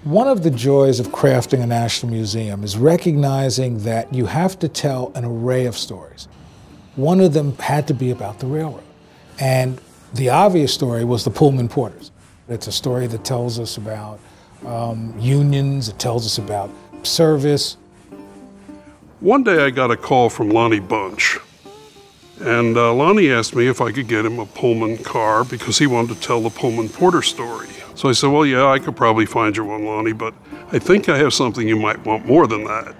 One of the joys of crafting a national museum is recognizing that you have to tell an array of stories. One of them had to be about the railroad. And the obvious story was the Pullman Porters. It's a story that tells us about unions, it tells us about service. One day I got a call from Lonnie Bunch. And Lonnie asked me if I could get him a Pullman car because he wanted to tell the Pullman Porter story. So I said, well, yeah, I could probably find you one, Lonnie, but I think I have something you might want more than that.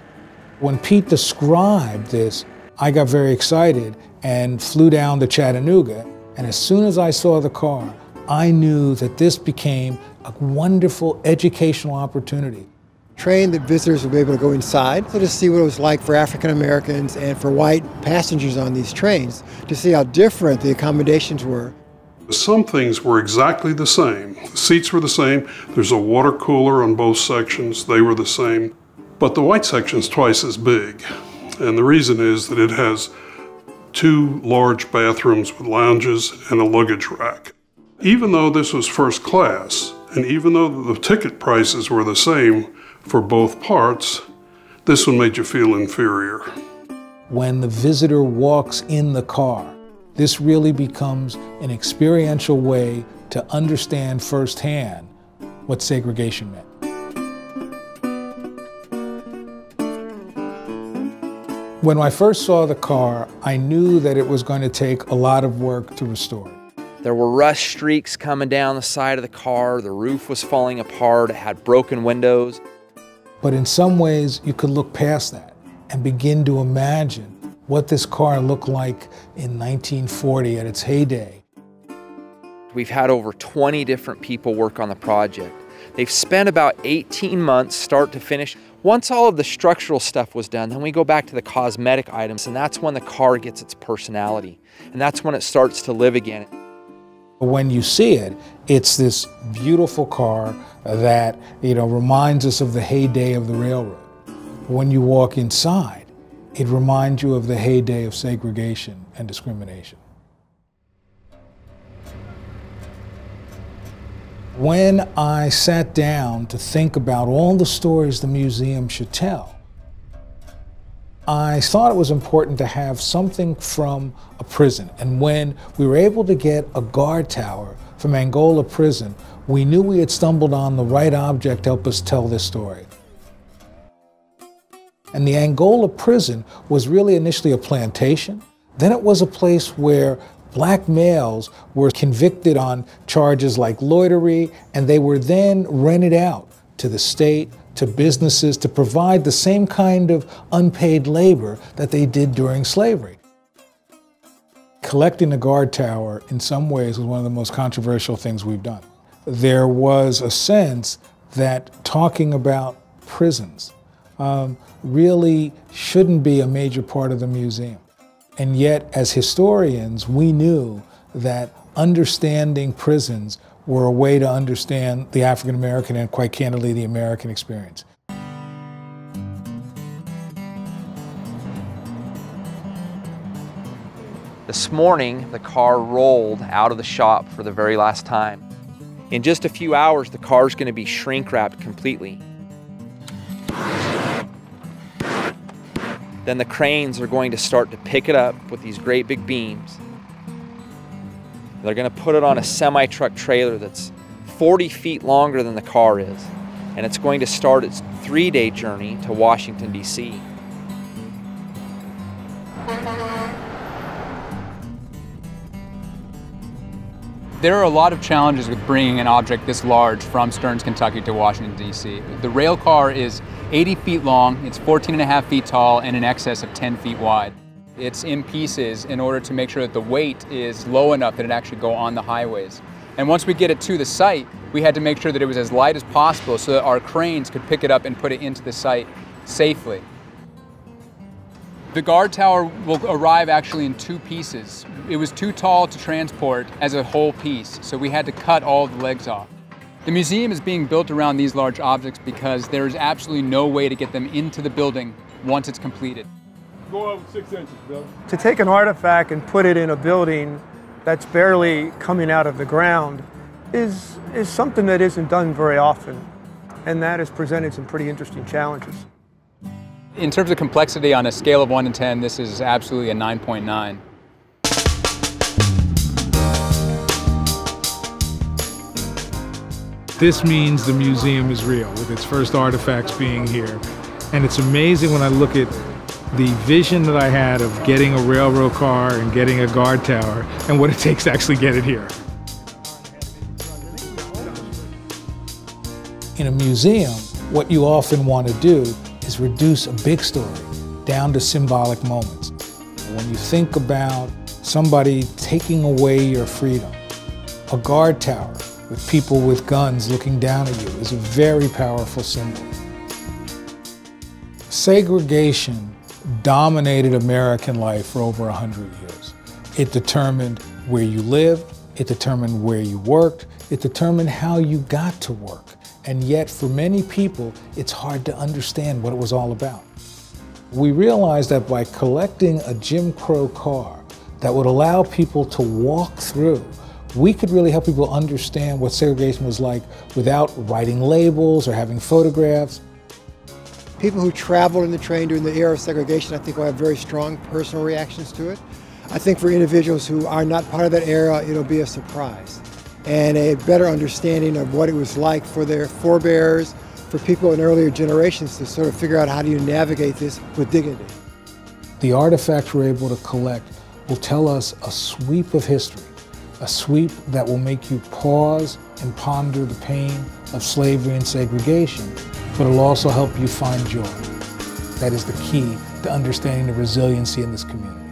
When Pete described this, I got very excited and flew down to Chattanooga. And as soon as I saw the car, I knew that this became a wonderful educational opportunity. Trained that visitors would be able to go inside to see what it was like for African Americans and for white passengers on these trains, to see how different the accommodations were. Some things were exactly the same. The seats were the same. There's a water cooler on both sections. They were the same. But the white section's twice as big. And the reason is that it has 2 large bathrooms with lounges and a luggage rack. Even though this was first class, and even though the ticket prices were the same for both parts, this one made you feel inferior. When the visitor walks in the car, this really becomes an experiential way to understand firsthand what segregation meant. When I first saw the car, I knew that it was going to take a lot of work to restore it. There were rust streaks coming down the side of the car, the roof was falling apart, it had broken windows. But in some ways, you could look past that and begin to imagine what this car looked like in 1940 at its heyday. We've had over 20 different people work on the project. They've spent about 18 months start to finish. Once all of the structural stuff was done, then we go back to the cosmetic items, and that's when the car gets its personality. And that's when it starts to live again. When you see it, it's this beautiful car that, reminds us of the heyday of the railroad. When you walk inside, it reminds you of the heyday of segregation and discrimination. When I sat down to think about all the stories the museum should tell, I thought it was important to have something from a prison. And when we were able to get a guard tower from Angola Prison, we knew we had stumbled on the right object to help us tell this story. And the Angola Prison was really initially a plantation. Then it was a place where black males were convicted on charges like loitery, and they were then rented out to the state, to businesses, to provide the same kind of unpaid labor that they did during slavery. Collecting the guard tower, in some ways, was one of the most controversial things we've done. There was a sense that talking about prisons really shouldn't be a major part of the museum. And yet, as historians, we knew that understanding prisons were a way to understand the African American and, quite candidly, the American experience. This morning, the car rolled out of the shop for the very last time. In just a few hours, the car's going to be shrink wrapped completely. Then the cranes are going to start to pick it up with these great big beams. They're going to put it on a semi-truck trailer that's 40 feet longer than the car is, and it's going to start its 3-day journey to Washington, D.C. There are a lot of challenges with bringing an object this large from Stearns, Kentucky to Washington, D.C. The rail car is 80 feet long, it's 14.5 feet tall, and in excess of 10 feet wide. It's in pieces in order to make sure that the weight is low enough that it actually go on the highways. And once we get it to the site, we had to make sure that it was as light as possible so that our cranes could pick it up and put it into the site safely. The guard tower will arrive actually in 2 pieces. It was too tall to transport as a whole piece, so we had to cut all the legs off. The museum is being built around these large objects because there is absolutely no way to get them into the building once it's completed. Go over 6 inches, Bill. To take an artifact and put it in a building that's barely coming out of the ground is something that isn't done very often. and that has presented some pretty interesting challenges. In terms of complexity, on a scale of 1 to 10, this is absolutely a 9.9. This means the museum is real, with its first artifacts being here. And it's amazing when I look at the vision that I had of getting a railroad car and getting a guard tower and what it takes to actually get it here. In a museum, what you often want to do is reduce a big story down to symbolic moments. When you think about somebody taking away your freedom, a guard tower with people with guns looking down at you is a very powerful symbol. Segregation dominated American life for over 100 years. It determined where you lived, it determined where you worked, it determined how you got to work. And yet, for many people, it's hard to understand what it was all about. We realized that by collecting a Jim Crow car that would allow people to walk through, we could really help people understand what segregation was like without writing labels or having photographs. People who traveled in the train during the era of segregation, I think, will have very strong personal reactions to it. I think for individuals who are not part of that era, it'll be a surprise and a better understanding of what it was like for their forebears, for people in earlier generations to sort of figure out how do you navigate this with dignity. The artifacts we're able to collect will tell us a sweep of history, a sweep that will make you pause and ponder the pain of slavery and segregation, but it'll also help you find joy. That is the key to understanding the resiliency in this community.